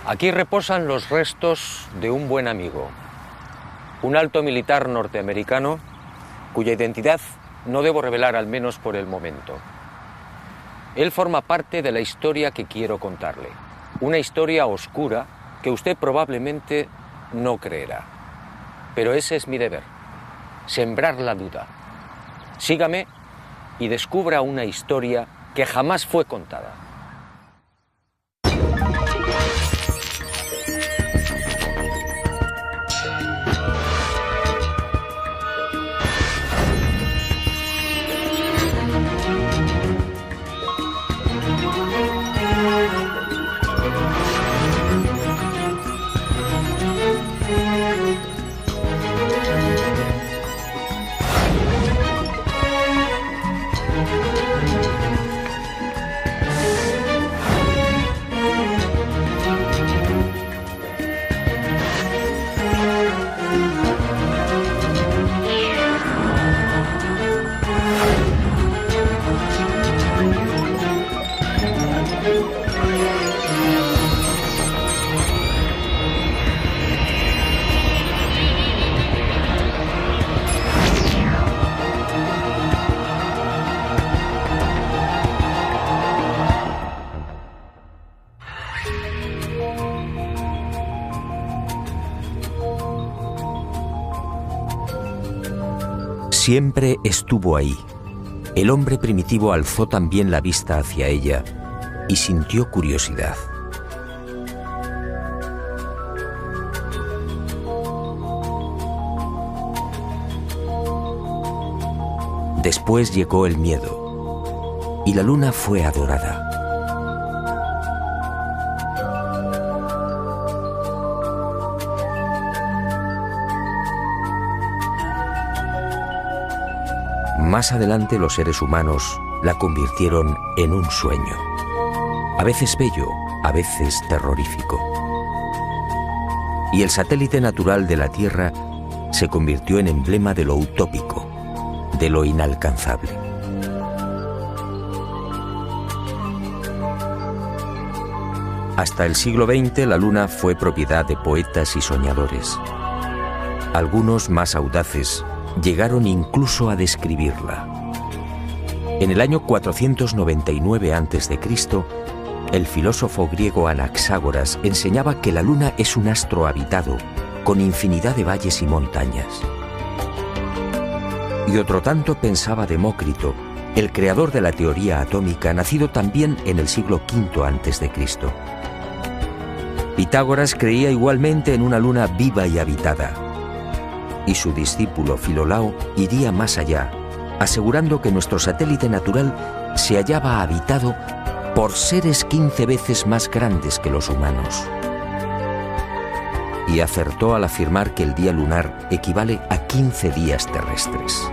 Aquí reposan los restos de un buen amigo, un alto militar norteamericano cuya identidad no debo revelar, al menos por el momento. Él forma parte de la historia que quiero contarle, una historia oscura que usted probablemente no creerá. Pero ese es mi deber, sembrar la duda. Sígame y descubra una historia que jamás fue contada. Siempre estuvo ahí. El hombre primitivo alzó también la vista hacia ella y sintió curiosidad. Después llegó el miedo y la luna fue adorada. Más adelante los seres humanos la convirtieron en un sueño, a veces bello, a veces terrorífico. Y el satélite natural de la Tierra se convirtió en emblema de lo utópico, de lo inalcanzable. Hasta el siglo XX la Luna fue propiedad de poetas y soñadores. Algunos más audaces llegaron incluso a describirla. En el año 499 a.C., el filósofo griego Anaxágoras enseñaba que la Luna es un astro habitado, con infinidad de valles y montañas. Y otro tanto pensaba Demócrito, el creador de la teoría atómica, nacido también en el siglo V a.C. Pitágoras creía igualmente en una luna viva y habitada, y su discípulo Filolao iría más allá, asegurando que nuestro satélite natural se hallaba habitado por seres 15 veces más grandes que los humanos. Y acertó al afirmar que el día lunar equivale a 15 días terrestres.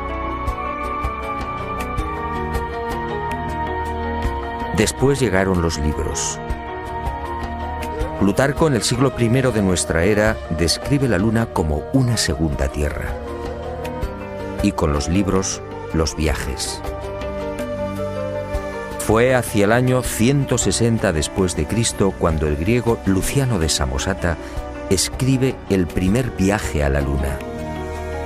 Después llegaron los libros. Plutarco, en el siglo I de nuestra era, describe la Luna como una segunda Tierra. Y con los libros, los viajes. Fue hacia el año 160 después de Cristo cuando el griego Luciano de Samosata escribe el primer viaje a la Luna.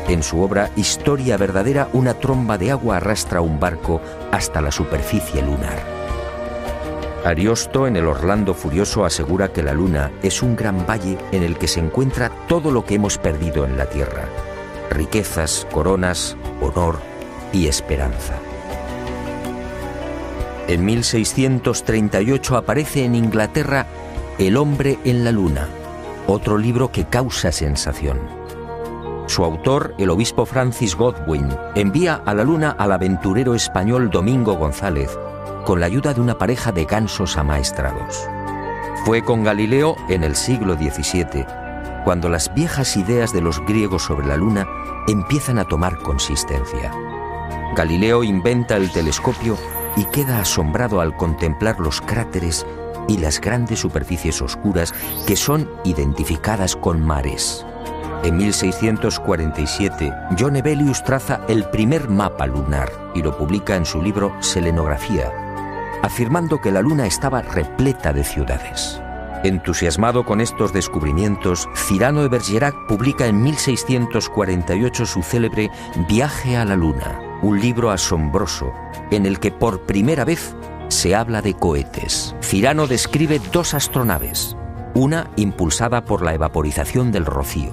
En su obra Historia verdadera, una tromba de agua arrastra un barco hasta la superficie lunar. Ariosto, en el Orlando Furioso, asegura que la Luna es un gran valle en el que se encuentra todo lo que hemos perdido en la Tierra: riquezas, coronas, honor y esperanza. En 1638 aparece en Inglaterra El hombre en la Luna, otro libro que causa sensación. Su autor, el obispo Francis Godwin, envía a la Luna al aventurero español Domingo González, con la ayuda de una pareja de gansos amaestrados. Fue con Galileo en el siglo XVII, cuando las viejas ideas de los griegos sobre la Luna empiezan a tomar consistencia. Galileo inventa el telescopio y queda asombrado al contemplar los cráteres y las grandes superficies oscuras que son identificadas con mares. En 1647, John Hevelius traza el primer mapa lunar y lo publica en su libro Selenografía, afirmando que la Luna estaba repleta de ciudades. Entusiasmado con estos descubrimientos, Cyrano de Bergerac publica en 1648 su célebre Viaje a la Luna, un libro asombroso en el que por primera vez se habla de cohetes. Cyrano describe 2 astronaves, una impulsada por la evaporización del rocío,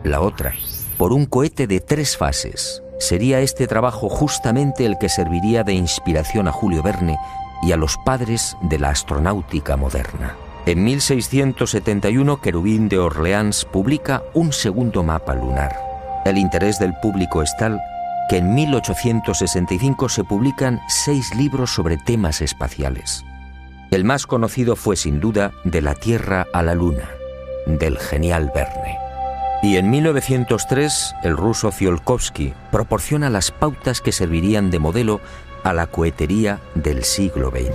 la otra por un cohete de 3 fases. Sería este trabajo justamente el que serviría de inspiración a Julio Verne y a los padres de la astronáutica moderna. En 1671, Querubín de Orleans publica un segundo mapa lunar. El interés del público es tal que en 1865 se publican 6 libros sobre temas espaciales. El más conocido fue sin duda De la Tierra a la Luna, del genial Verne. Y en 1903, el ruso Tsiolkovsky proporciona las pautas que servirían de modelo a la cohetería del siglo XX.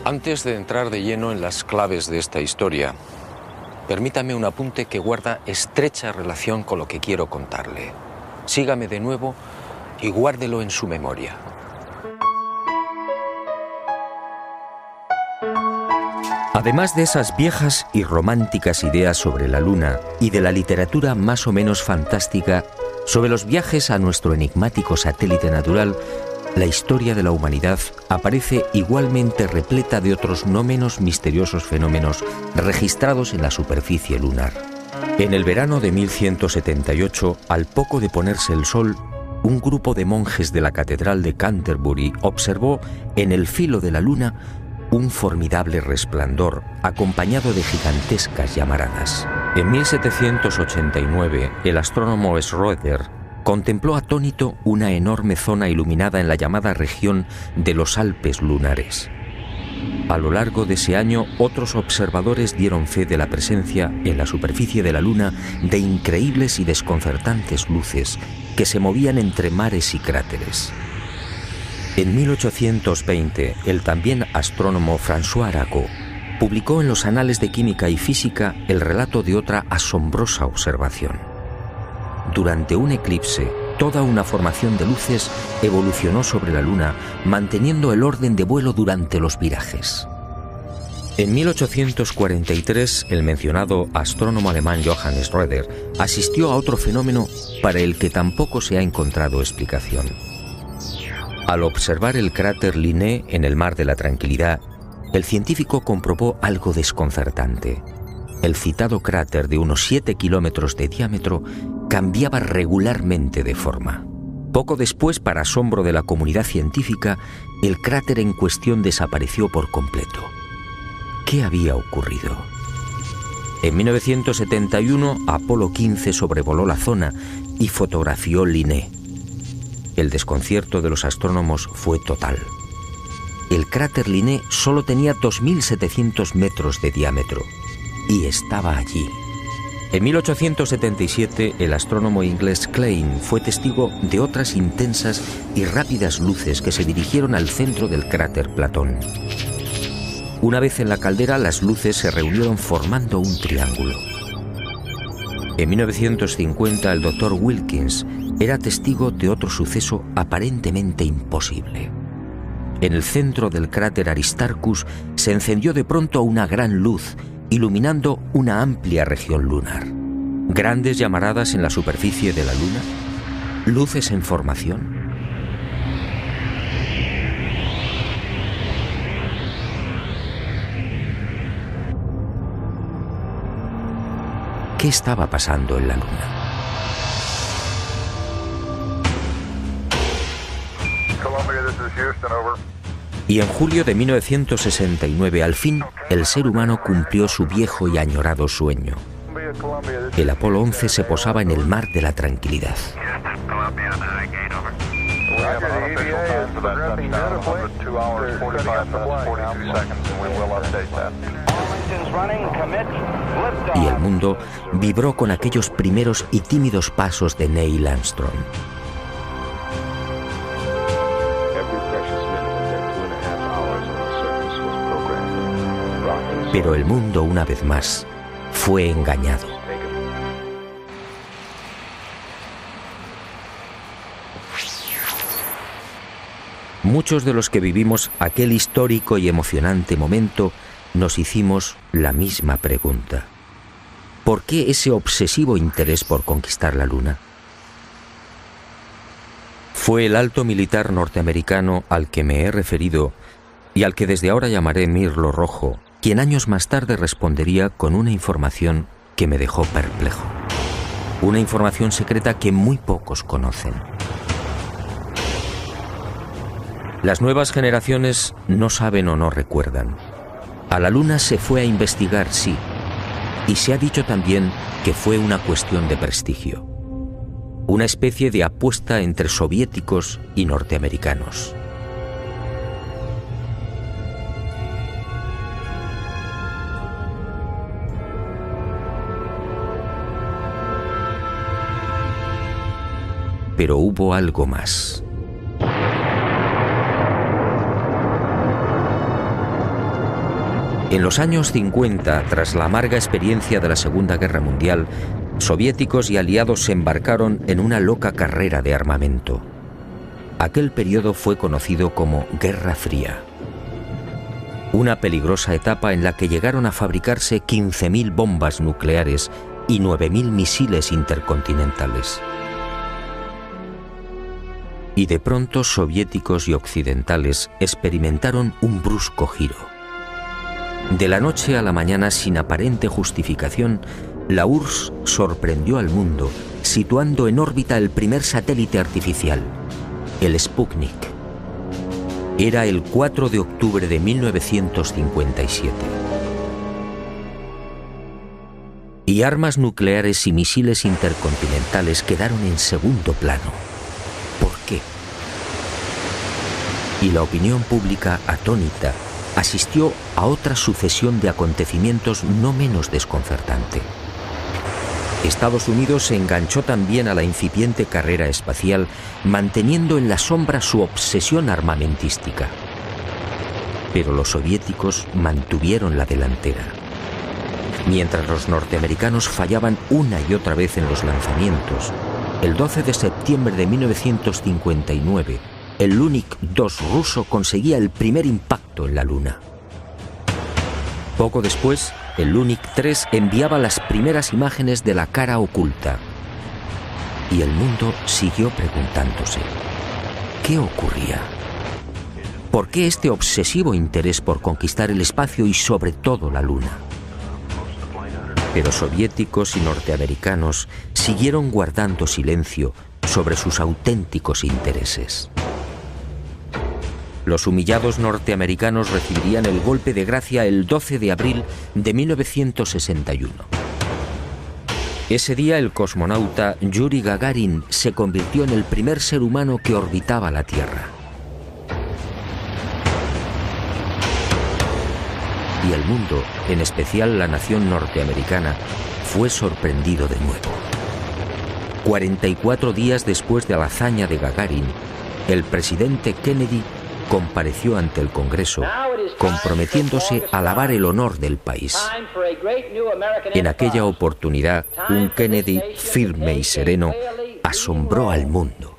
Antes de entrar de lleno en las claves de esta historia, permítame un apunte que guarda estrecha relación con lo que quiero contarle. Sígame de nuevo y guárdelo en su memoria. Además de esas viejas y románticas ideas sobre la Luna y de la literatura más o menos fantástica sobre los viajes a nuestro enigmático satélite natural, la historia de la humanidad aparece igualmente repleta de otros no menos misteriosos fenómenos registrados en la superficie lunar. En el verano de 1178, al poco de ponerse el sol, un grupo de monjes de la Catedral de Canterbury observó en el filo de la Luna un formidable resplandor acompañado de gigantescas llamaradas. En 1789, el astrónomo Schroeder contempló atónito una enorme zona iluminada en la llamada región de los Alpes lunares. A lo largo de ese año, otros observadores dieron fe de la presencia en la superficie de la Luna de increíbles y desconcertantes luces que se movían entre mares y cráteres. En 1820, el también astrónomo François Arago publicó en los Anales de Química y Física el relato de otra asombrosa observación. Durante un eclipse, toda una formación de luces evolucionó sobre la Luna, manteniendo el orden de vuelo durante los virajes. En 1843, el mencionado astrónomo alemán Johann Schroeder asistió a otro fenómeno para el que tampoco se ha encontrado explicación. Al observar el cráter Linné en el Mar de la Tranquilidad, el científico comprobó algo desconcertante. El citado cráter de unos 7 kilómetros de diámetro cambiaba regularmente de forma. Poco después, para asombro de la comunidad científica, el cráter en cuestión desapareció por completo. ¿Qué había ocurrido? En 1971, Apolo 15 sobrevoló la zona y fotografió Linné. El desconcierto de los astrónomos fue total. El cráter Linné solo tenía 2.700 metros de diámetro y estaba allí. En 1877, el astrónomo inglés Klein fue testigo de otras intensas y rápidas luces que se dirigieron al centro del cráter Platón. Una vez en la caldera, las luces se reunieron formando un triángulo. En 1950, el Dr. Wilkins era testigo de otro suceso aparentemente imposible. En el centro del cráter Aristarchus se encendió de pronto una gran luz, iluminando una amplia región lunar. Grandes llamaradas en la superficie de la Luna, luces en formación. ¿Qué estaba pasando en la Luna? Y en julio de 1969, al fin, el ser humano cumplió su viejo y añorado sueño. El Apolo 11 se posaba en el Mar de la Tranquilidad. Y el mundo vibró con aquellos primeros y tímidos pasos de Neil Armstrong. Pero el mundo, una vez más, fue engañado. Muchos de los que vivimos aquel histórico y emocionante momento nos hicimos la misma pregunta. ¿Por qué ese obsesivo interés por conquistar la Luna? Fue el alto militar norteamericano al que me he referido y al que desde ahora llamaré Mirlo Rojo, quien años más tarde respondería con una información que me dejó perplejo. Una información secreta que muy pocos conocen. Las nuevas generaciones no saben o no recuerdan. A la Luna se fue a investigar, sí, y se ha dicho también que fue una cuestión de prestigio. Una especie de apuesta entre soviéticos y norteamericanos. Pero hubo algo más. En los años 50, tras la amarga experiencia de la Segunda Guerra Mundial, soviéticos y aliados se embarcaron en una loca carrera de armamento. Aquel periodo fue conocido como Guerra Fría. Una peligrosa etapa en la que llegaron a fabricarse 15.000 bombas nucleares y 9.000 misiles intercontinentales. Y de pronto soviéticos y occidentales experimentaron un brusco giro. De la noche a la mañana, sin aparente justificación, la URSS sorprendió al mundo, situando en órbita el primer satélite artificial, el Sputnik. Era el 4 de octubre de 1957. Y armas nucleares y misiles intercontinentales quedaron en segundo plano. ¿Por qué? Y la opinión pública, atónita, asistió a otra sucesión de acontecimientos no menos desconcertante. Estados Unidos se enganchó también a la incipiente carrera espacial, manteniendo en la sombra su obsesión armamentística. Pero los soviéticos mantuvieron la delantera. Mientras los norteamericanos fallaban una y otra vez en los lanzamientos, el 12 de septiembre de 1959, el Lunik 2 ruso conseguía el primer impacto en la Luna. Poco después, el Lunik 3 enviaba las primeras imágenes de la cara oculta. Y el mundo siguió preguntándose, ¿qué ocurría? ¿Por qué este obsesivo interés por conquistar el espacio y sobre todo la Luna? Pero soviéticos y norteamericanos siguieron guardando silencio sobre sus auténticos intereses. Los humillados norteamericanos recibirían el golpe de gracia el 12 de abril de 1961. Ese día el cosmonauta Yuri Gagarin se convirtió en el primer ser humano que orbitaba la Tierra. Y el mundo, en especial la nación norteamericana, fue sorprendido de nuevo. 44 días después de la hazaña de Gagarin, el presidente Kennedy compareció ante el Congreso, comprometiéndose a lavar el honor del país. En aquella oportunidad, un Kennedy firme y sereno asombró al mundo.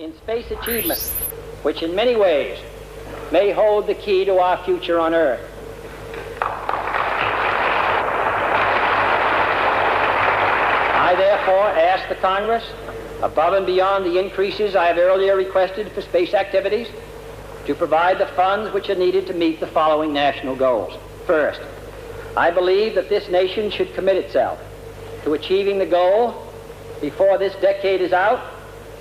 I therefore ask the Congress, above and beyond the increases I have earlier requested for space activities, to provide the funds which are needed to meet the following national goals. First, I believe that this nation should commit itself to achieving the goal, before this decade is out,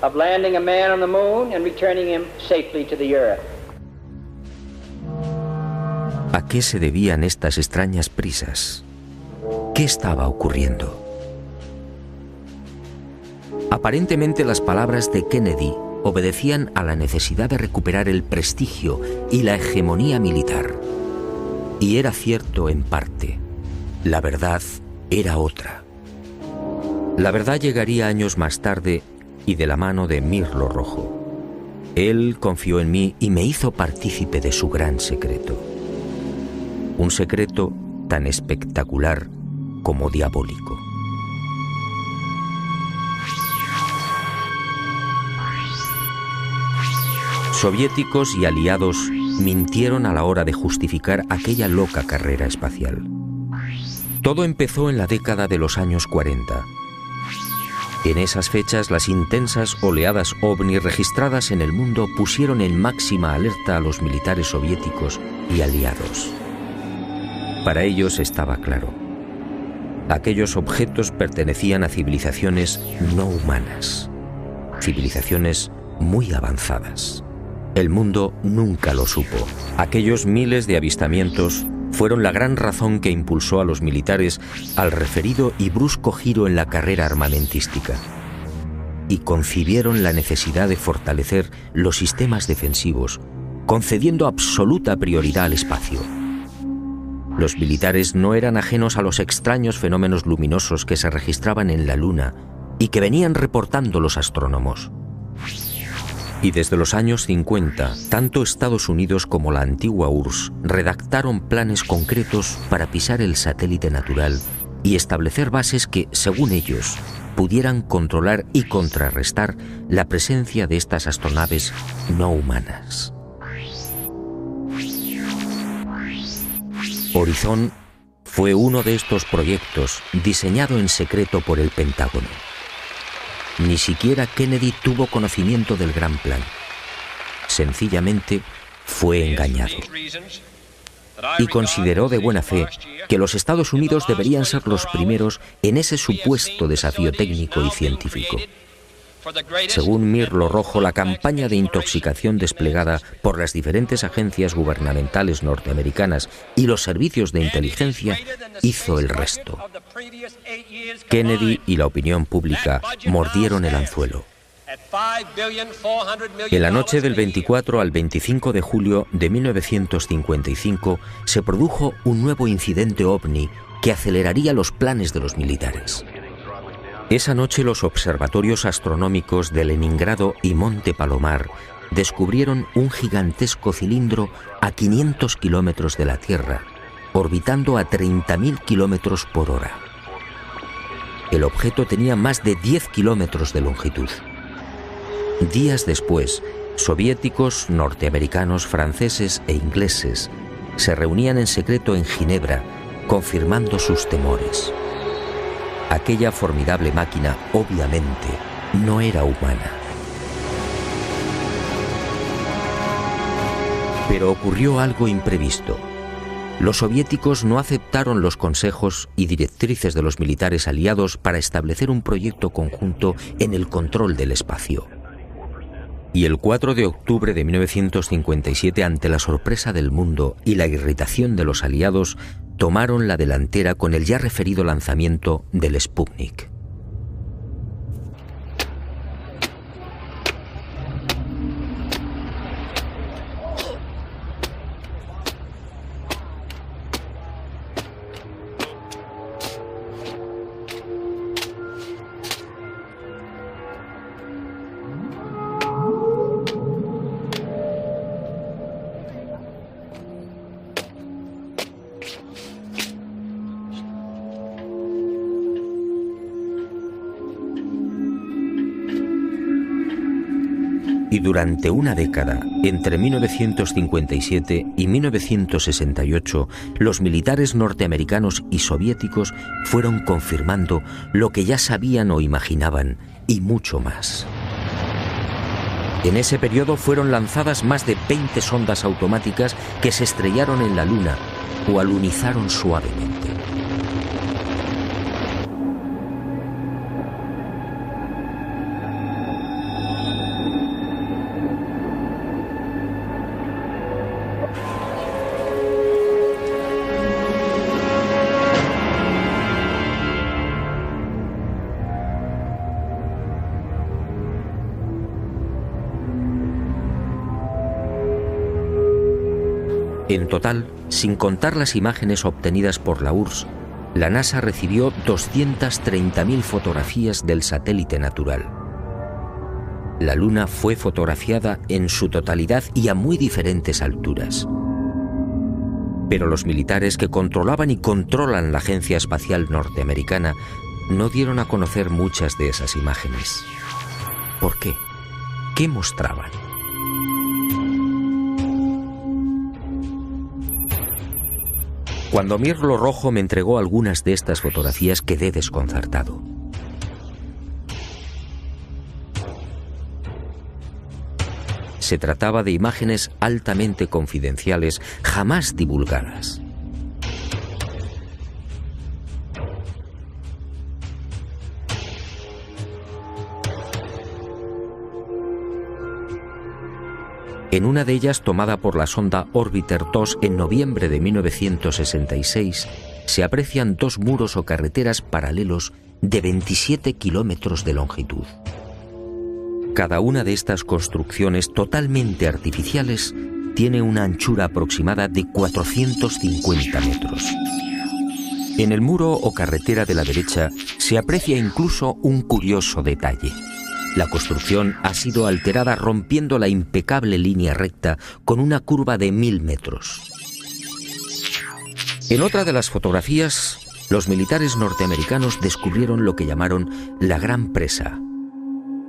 of landing a man on the moon and returning him safely to the Earth. ¿A qué se debían estas extrañas prisas? ¿Qué estaba ocurriendo? Aparentemente las palabras de Kennedy obedecían a la necesidad de recuperar el prestigio y la hegemonía militar. Y era cierto en parte. La verdad era otra. La verdad llegaría años más tarde y de la mano de Mirlo Rojo. Él confió en mí y me hizo partícipe de su gran secreto. Un secreto tan espectacular como diabólico. Soviéticos y aliados mintieron a la hora de justificar aquella loca carrera espacial. Todo empezó en la década de los años 40. En esas fechas, las intensas oleadas ovni registradas en el mundo pusieron en máxima alerta a los militares soviéticos y aliados. Para ellos estaba claro: aquellos objetos pertenecían a civilizaciones no humanas, civilizaciones muy avanzadas. El mundo nunca lo supo. Aquellos miles de avistamientos fueron la gran razón que impulsó a los militares al referido y brusco giro en la carrera armamentística, y concibieron la necesidad de fortalecer los sistemas defensivos, concediendo absoluta prioridad al espacio. Los militares no eran ajenos a los extraños fenómenos luminosos que se registraban en la Luna y que venían reportando los astrónomos. Y desde los años 50, tanto Estados Unidos como la antigua URSS redactaron planes concretos para pisar el satélite natural y establecer bases que, según ellos, pudieran controlar y contrarrestar la presencia de estas astronaves no humanas. Horizon fue uno de estos proyectos diseñado en secreto por el Pentágono. Ni siquiera Kennedy tuvo conocimiento del gran plan. Sencillamente fue engañado. Y consideró de buena fe que los Estados Unidos deberían ser los primeros en ese supuesto desafío técnico y científico. Según Mirlo Rojo, la campaña de intoxicación desplegada por las diferentes agencias gubernamentales norteamericanas y los servicios de inteligencia hizo el resto. Kennedy y la opinión pública mordieron el anzuelo. En la noche del 24 al 25 de julio de 1955 se produjo un nuevo incidente ovni que aceleraría los planes de los militares. Esa noche los observatorios astronómicos de Leningrado y Monte Palomar descubrieron un gigantesco cilindro a 500 kilómetros de la Tierra, orbitando a 30.000 kilómetros por hora. El objeto tenía más de 10 kilómetros de longitud. Días después, soviéticos, norteamericanos, franceses e ingleses se reunían en secreto en Ginebra, confirmando sus temores. Aquella formidable máquina, obviamente, no era humana. Pero ocurrió algo imprevisto. Los soviéticos no aceptaron los consejos y directrices de los militares aliados para establecer un proyecto conjunto en el control del espacio. Y el 4 de octubre de 1957, ante la sorpresa del mundo y la irritación de los aliados, tomaron la delantera con el ya referido lanzamiento del Sputnik. Y durante una década, entre 1957 y 1968, los militares norteamericanos y soviéticos fueron confirmando lo que ya sabían o imaginaban, y mucho más. En ese periodo fueron lanzadas más de 20 sondas automáticas que se estrellaron en la Luna o alunizaron suavemente. En total, sin contar las imágenes obtenidas por la URSS, la NASA recibió 230.000 fotografías del satélite natural. La Luna fue fotografiada en su totalidad y a muy diferentes alturas. Pero los militares que controlaban y controlan la Agencia Espacial Norteamericana no dieron a conocer muchas de esas imágenes. ¿Por qué? ¿Qué mostraban? Cuando Mirlo Rojo me entregó algunas de estas fotografías, quedé desconcertado. Se trataba de imágenes altamente confidenciales, jamás divulgadas. En una de ellas, tomada por la sonda Orbiter 2 en noviembre de 1966, se aprecian dos muros o carreteras paralelos de 27 kilómetros de longitud. Cada una de estas construcciones totalmente artificiales tiene una anchura aproximada de 450 metros. En el muro o carretera de la derecha se aprecia incluso un curioso detalle. La construcción ha sido alterada rompiendo la impecable línea recta con una curva de 1000 metros. En otra de las fotografías, los militares norteamericanos descubrieron lo que llamaron la Gran Presa,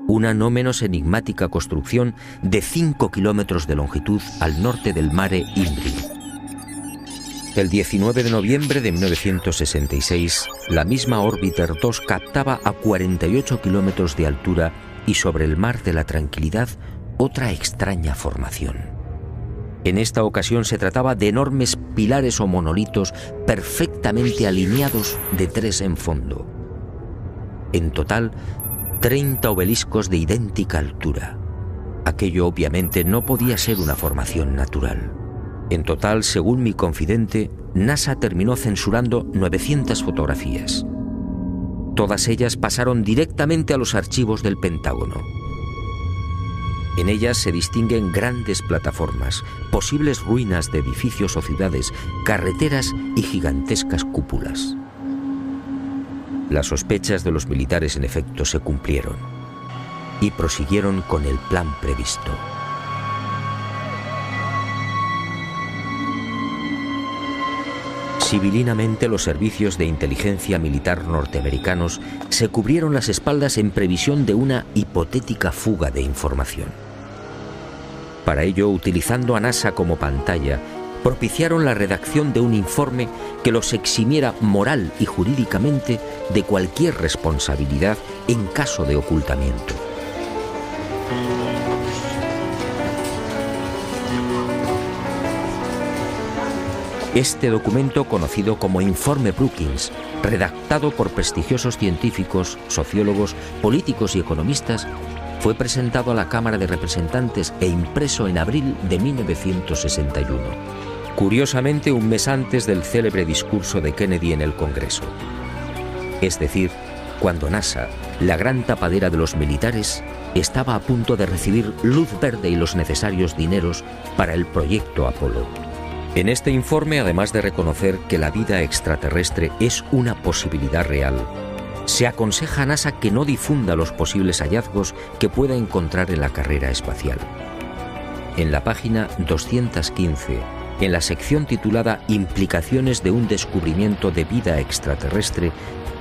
una no menos enigmática construcción de 5 kilómetros de longitud al norte del Mare Imbrium. El 19 de noviembre de 1966, la misma Orbiter 2 captaba a 48 kilómetros de altura y sobre el Mar de la Tranquilidad otra extraña formación. En esta ocasión se trataba de enormes pilares o monolitos perfectamente alineados de 3 en fondo. En total, 30 obeliscos de idéntica altura. Aquello obviamente no podía ser una formación natural. En total, según mi confidente, NASA terminó censurando 900 fotografías. Todas ellas pasaron directamente a los archivos del Pentágono. En ellas se distinguen grandes plataformas, posibles ruinas de edificios o ciudades, carreteras y gigantescas cúpulas. Las sospechas de los militares en efecto se cumplieron y prosiguieron con el plan previsto. Civilinamente, los servicios de inteligencia militar norteamericanos se cubrieron las espaldas en previsión de una hipotética fuga de información. Para ello, utilizando a NASA como pantalla, propiciaron la redacción de un informe que los eximiera moral y jurídicamente de cualquier responsabilidad en caso de ocultamiento. Este documento, conocido como Informe Brookings, redactado por prestigiosos científicos, sociólogos, políticos y economistas, fue presentado a la Cámara de Representantes e impreso en abril de 1961, curiosamente un mes antes del célebre discurso de Kennedy en el Congreso. Es decir, cuando NASA, la gran tapadera de los militares, estaba a punto de recibir luz verde y los necesarios dineros para el proyecto Apolo. En este informe, además de reconocer que la vida extraterrestre es una posibilidad real, se aconseja a NASA que no difunda los posibles hallazgos que pueda encontrar en la carrera espacial. En la página 215, en la sección titulada Implicaciones de un descubrimiento de vida extraterrestre,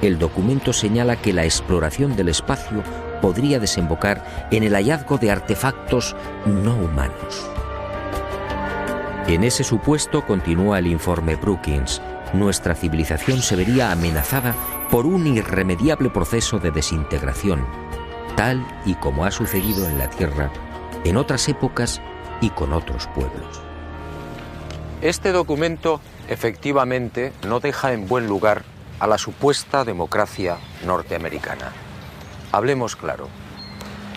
el documento señala que la exploración del espacio podría desembocar en el hallazgo de artefactos no humanos. En ese supuesto, continúa el informe Brookings, nuestra civilización se vería amenazada por un irremediable proceso de desintegración, tal y como ha sucedido en la Tierra, en otras épocas y con otros pueblos. Este documento, efectivamente, no deja en buen lugar a la supuesta democracia norteamericana. Hablemos claro.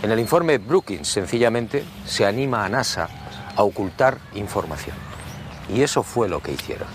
En el informe Brookings, sencillamente, se anima a NASA a ocultar información. Y eso fue lo que hicieron.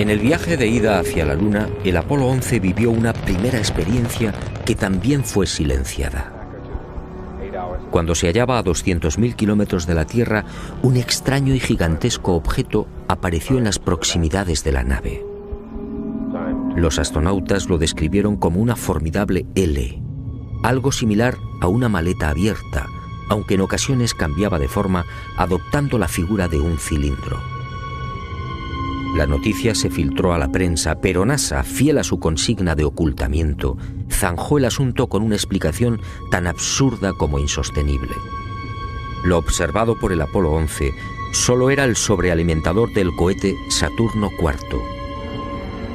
En el viaje de ida hacia la Luna, el Apolo 11 vivió una primera experiencia que también fue silenciada. Cuando se hallaba a 200.000 kilómetros de la Tierra, un extraño y gigantesco objeto apareció en las proximidades de la nave. Los astronautas lo describieron como una formidable L, algo similar a una maleta abierta, aunque en ocasiones cambiaba de forma, adoptando la figura de un cilindro. La noticia se filtró a la prensa, pero NASA, fiel a su consigna de ocultamiento, zanjó el asunto con una explicación tan absurda como insostenible. Lo observado por el Apolo 11 solo era el sobrealimentador del cohete Saturno IV.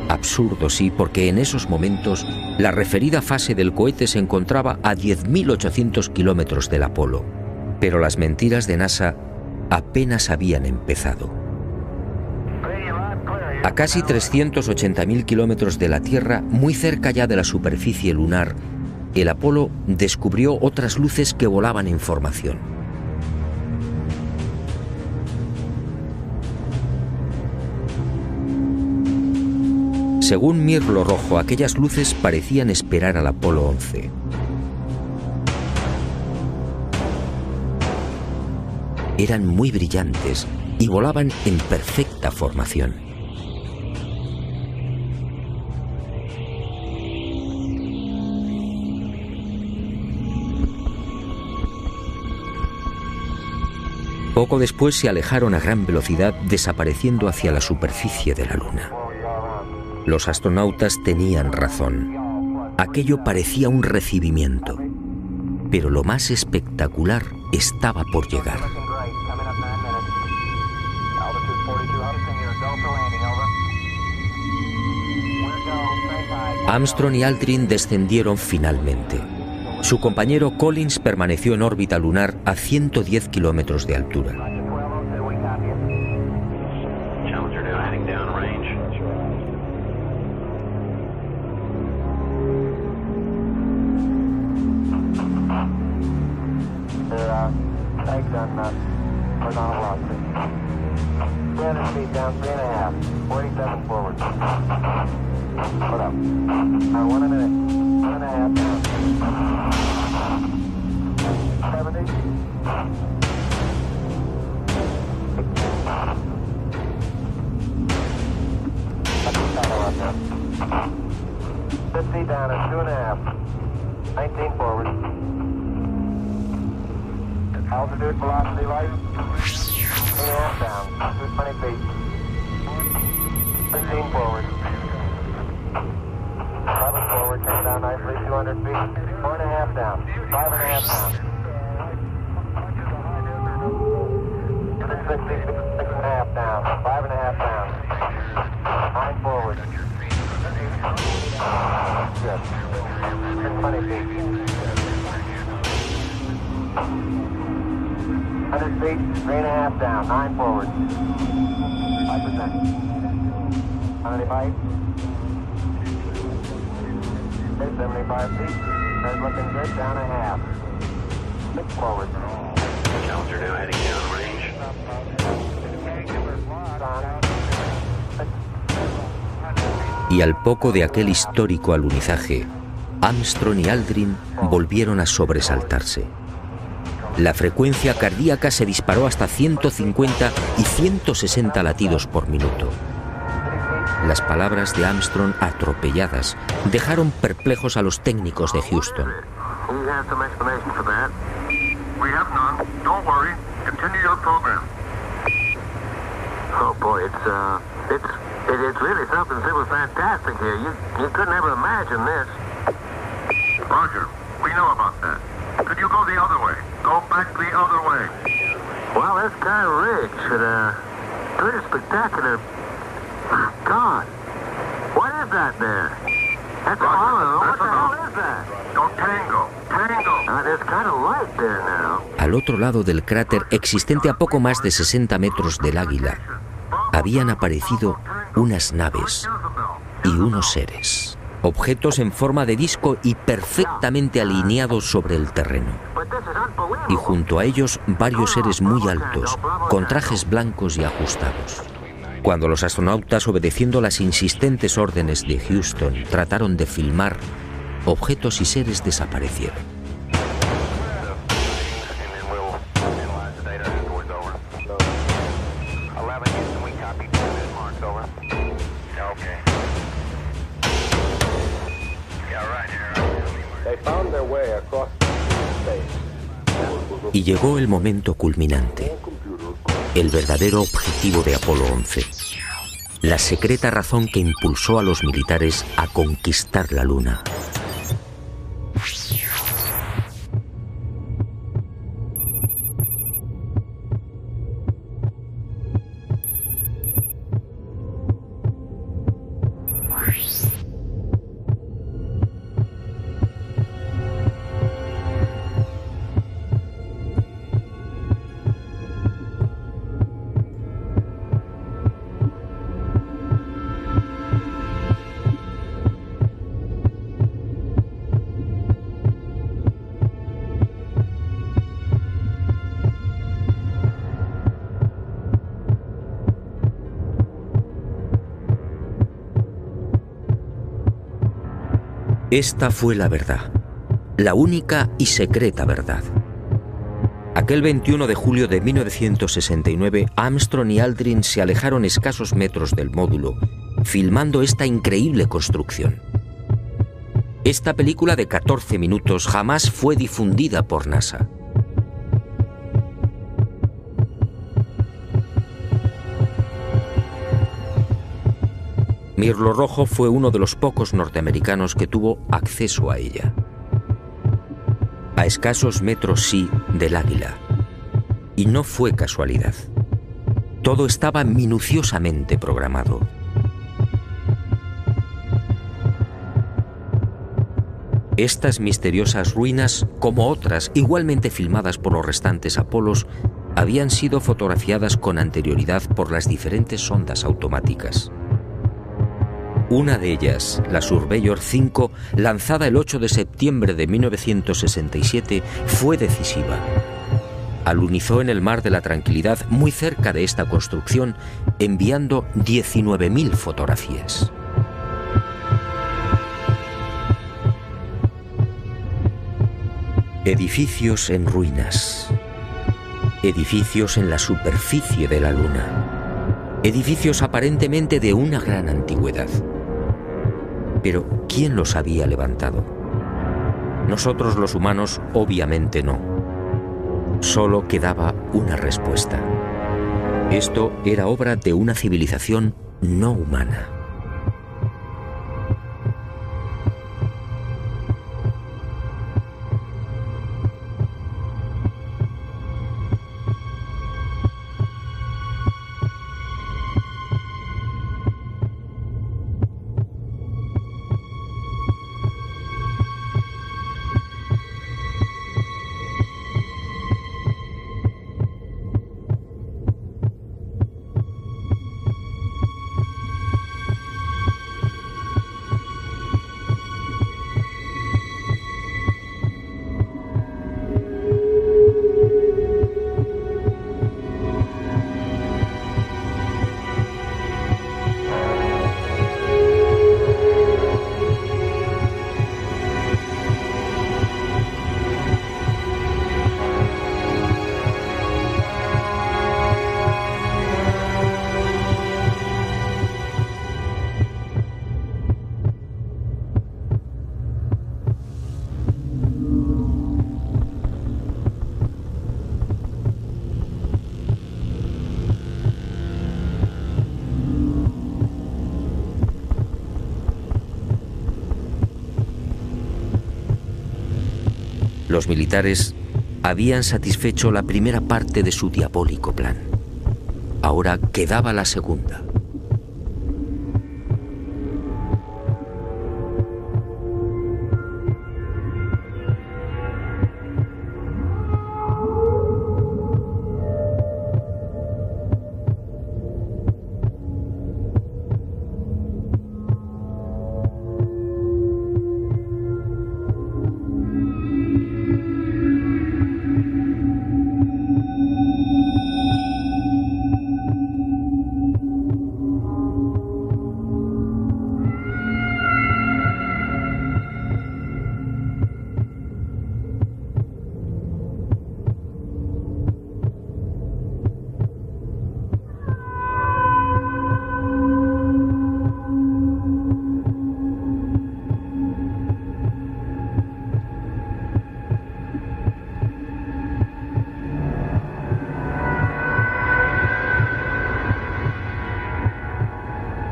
Absurdo, sí, porque en esos momentos la referida fase del cohete se encontraba a 10.800 kilómetros del Apolo. Pero las mentiras de NASA apenas habían empezado. A casi 380.000 kilómetros de la Tierra, muy cerca ya de la superficie lunar, el Apolo descubrió otras luces que volaban en formación. Según Mirlo Rojo, aquellas luces parecían esperar al Apolo 11. Eran muy brillantes y volaban en perfecta formación. Poco después se alejaron a gran velocidad, desapareciendo hacia la superficie de la Luna. Los astronautas tenían razón. Aquello parecía un recibimiento. Pero lo más espectacular estaba por llegar. Armstrong y Aldrin descendieron finalmente. Su compañero Collins permaneció en órbita lunar a 110 kilómetros de altura. Altitude, velocity, light. 3.5 down. 220 feet. 6.5 pounds. 6.5 down. 5.5 pounds. 9 forward. Good. 620 feet. 100 feet, 3.5 down, 9 forward. 5%. 185. 75 feet. That's looking good, down a half. 6 forward. Challenger now heading down range. Y al poco de aquel histórico alunizaje, Armstrong y Aldrin volvieron a sobresaltarse. La frecuencia cardíaca se disparó hasta 150 y 160 latidos por minuto. Las palabras de Armstrong, atropelladas, dejaron perplejos a los técnicos de Houston. Oh boy, it's really something simply fantastic here. You couldn't ever imagine this. Roger, we know about that. Could you go the other way? Go back the other way. Well, that's kind of rich and pretty spectacular. My God, what is that there? That's hollow. What the hell is that? Go tango, tango. There's kind of light there now. Al otro lado del cráter, existente a poco más de 60 metros del Águila, habían aparecido unas naves y unos seres, objetos en forma de disco y perfectamente alineados sobre el terreno. Y junto a ellos varios seres muy altos, con trajes blancos y ajustados. Cuando los astronautas, obedeciendo las insistentes órdenes de Houston, trataron de filmar, objetos y seres desaparecieron. Y llegó el momento culminante, el verdadero objetivo de Apolo 11, la secreta razón que impulsó a los militares a conquistar la Luna. Esta fue la verdad, la única y secreta verdad. Aquel 21 de julio de 1969, Armstrong y Aldrin se alejaron escasos metros del módulo, filmando esta increíble construcción. Esta película de 14 minutos jamás fue difundida por NASA. Mirlo Rojo fue uno de los pocos norteamericanos que tuvo acceso a ella. A escasos metros, sí, del Águila. Y no fue casualidad. Todo estaba minuciosamente programado. Estas misteriosas ruinas, como otras igualmente filmadas por los restantes Apolos, habían sido fotografiadas con anterioridad por las diferentes sondas automáticas. Una de ellas, la Surveyor 5, lanzada el 8 de septiembre de 1967, fue decisiva. Alunizó en el Mar de la Tranquilidad, muy cerca de esta construcción, enviando 19.000 fotografías. Edificios en ruinas. Edificios en la superficie de la Luna. Edificios aparentemente de una gran antigüedad. Pero, ¿quién los había levantado? Nosotros los humanos, obviamente no. Solo quedaba una respuesta. Esto era obra de una civilización no humana. Los militares habían satisfecho la primera parte de su diabólico plan. Ahora quedaba la segunda.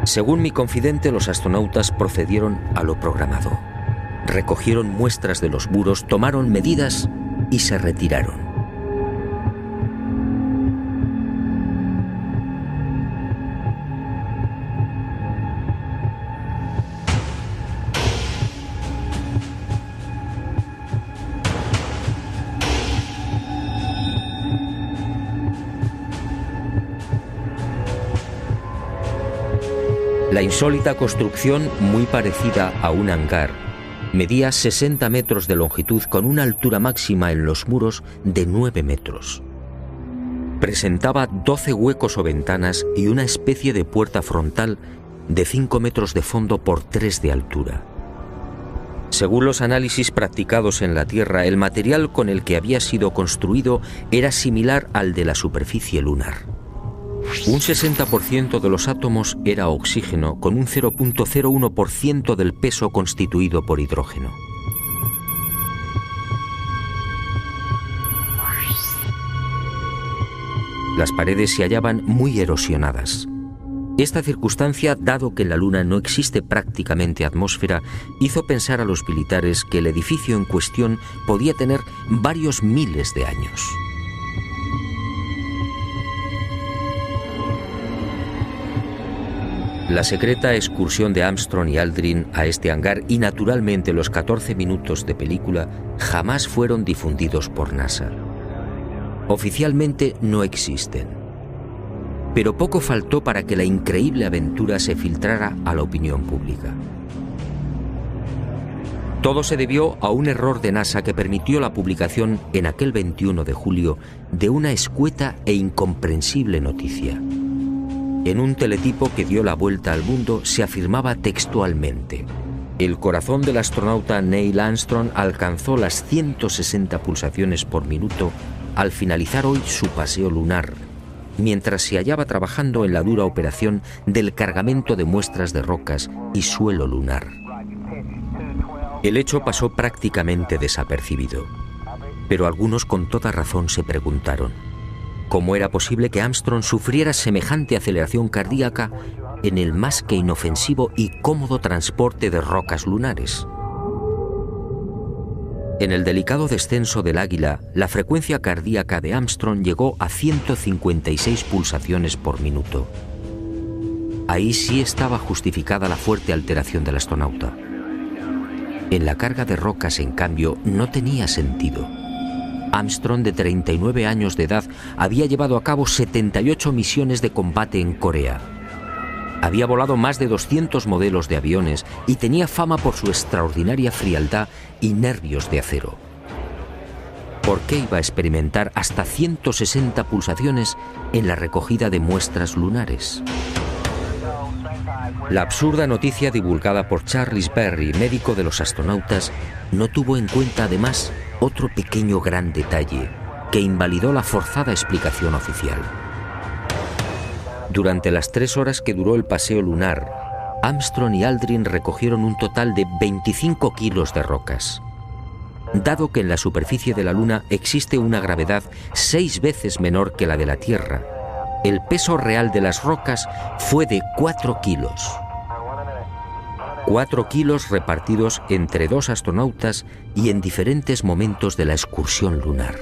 Según mi confidente, los astronautas procedieron a lo programado. Recogieron muestras de los muros, tomaron medidas y se retiraron. La insólita construcción, muy parecida a un hangar, medía 60 metros de longitud con una altura máxima en los muros de 9 metros. Presentaba 12 huecos o ventanas y una especie de puerta frontal de 5 metros de fondo por 3 de altura. Según los análisis practicados en la Tierra, el material con el que había sido construido era similar al de la superficie lunar. Un 60% de los átomos era oxígeno, con un 0.01% del peso constituido por hidrógeno. Las paredes se hallaban muy erosionadas. Esta circunstancia, dado que en la Luna no existe prácticamente atmósfera, hizo pensar a los militares que el edificio en cuestión podía tener varios miles de años. La secreta excursión de Armstrong y Aldrin a este hangar y naturalmente los 14 minutos de película jamás fueron difundidos por NASA. Oficialmente no existen. Pero poco faltó para que la increíble aventura se filtrara a la opinión pública. Todo se debió a un error de NASA que permitió la publicación en aquel 21 de julio de una escueta e incomprensible noticia. En un teletipo que dio la vuelta al mundo se afirmaba textualmente: el corazón del astronauta Neil Armstrong alcanzó las 160 pulsaciones por minuto al finalizar hoy su paseo lunar, mientras se hallaba trabajando en la dura operación del cargamento de muestras de rocas y suelo lunar. El hecho pasó prácticamente desapercibido, pero algunos con toda razón se preguntaron cómo era posible que Armstrong sufriera semejante aceleración cardíaca en el más que inofensivo y cómodo transporte de rocas lunares. En el delicado descenso del Águila, la frecuencia cardíaca de Armstrong llegó a 156 pulsaciones por minuto. Ahí sí estaba justificada la fuerte alteración del astronauta. En la carga de rocas, en cambio, no tenía sentido. Armstrong, de 39 años de edad, había llevado a cabo 78 misiones de combate en Corea. Había volado más de 200 modelos de aviones y tenía fama por su extraordinaria frialdad y nervios de acero. ¿Por qué iba a experimentar hasta 160 pulsaciones en la recogida de muestras lunares? La absurda noticia divulgada por Charles Berry, médico de los astronautas, no tuvo en cuenta además otro pequeño gran detalle que invalidó la forzada explicación oficial. Durante las 3 horas que duró el paseo lunar, Armstrong y Aldrin recogieron un total de 25 kilos de rocas. Dado que en la superficie de la Luna existe una gravedad 6 veces menor que la de la Tierra, el peso real de las rocas fue de 4 kilos. 4 kilos repartidos entre 2 astronautas y en diferentes momentos de la excursión lunar.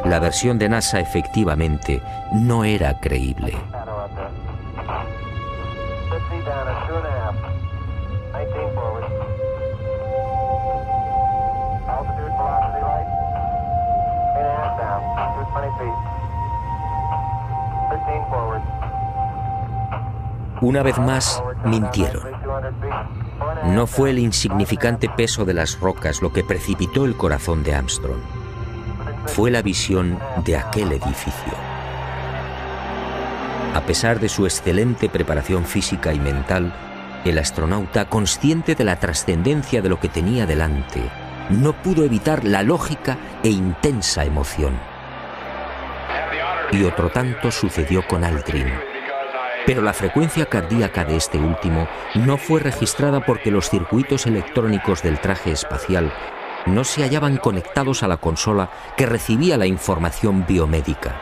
La versión de NASA efectivamente no era creíble. Una vez más, mintieron. No fue el insignificante peso de las rocas lo que precipitó el corazón de Armstrong. Fue la visión de aquel edificio. A pesar de su excelente preparación física y mental, el astronauta, consciente de la trascendencia de lo que tenía delante, no pudo evitar la lógica e intensa emoción. Y otro tanto sucedió con Aldrin. Pero la frecuencia cardíaca de este último no fue registrada porque los circuitos electrónicos del traje espacial no se hallaban conectados a la consola que recibía la información biomédica.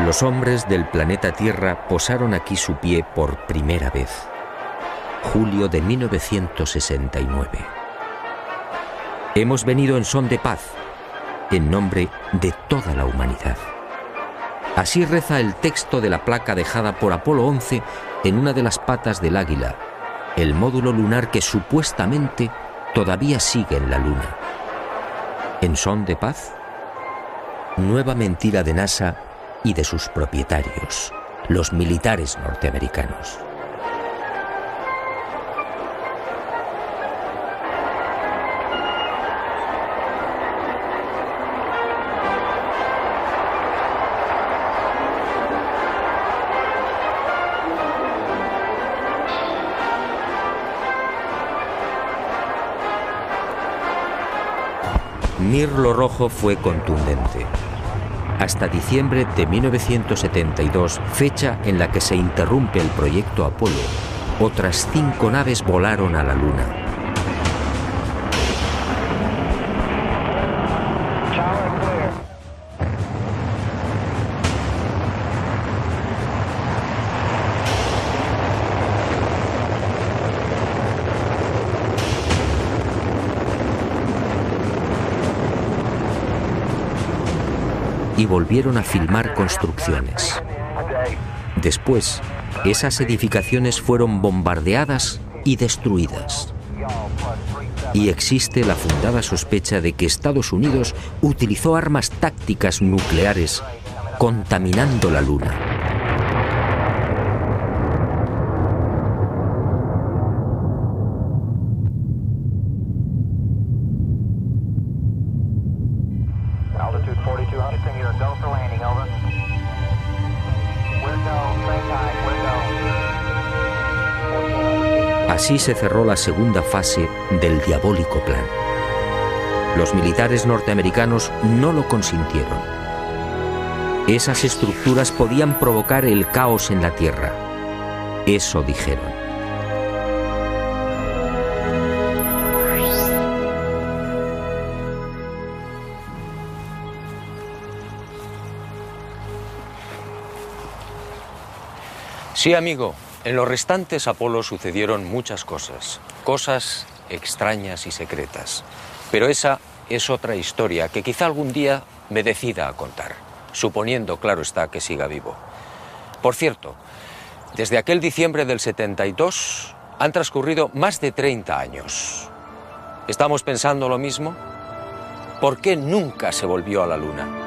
Los hombres del planeta Tierra posaron aquí su pie por primera vez. Julio de 1969. Hemos venido en son de paz, en nombre de toda la humanidad. Así reza el texto de la placa dejada por Apolo 11 en una de las patas del Águila, el módulo lunar que supuestamente todavía sigue en la Luna. ¿En son de paz? Nueva mentira de NASA y de sus propietarios, los militares norteamericanos. Mirlo Rojo fue contundente. Hasta diciembre de 1972, fecha en la que se interrumpe el proyecto Apolo, otras 5 naves volaron a la Luna. Y volvieron a filmar construcciones. Después, esas edificaciones fueron bombardeadas y destruidas. Y existe la fundada sospecha de que Estados Unidos utilizó armas tácticas nucleares contaminando la Luna. Así se cerró la segunda fase del diabólico plan. Los militares norteamericanos no lo consintieron. Esas estructuras podían provocar el caos en la Tierra. Eso dijeron. Sí, amigo. En los restantes Apolo sucedieron muchas cosas, cosas extrañas y secretas. Pero esa es otra historia que quizá algún día me decida a contar, suponiendo, claro está, que siga vivo. Por cierto, desde aquel diciembre del 72 han transcurrido más de 30 años. ¿Estamos pensando lo mismo? ¿Por qué nunca se volvió a la Luna?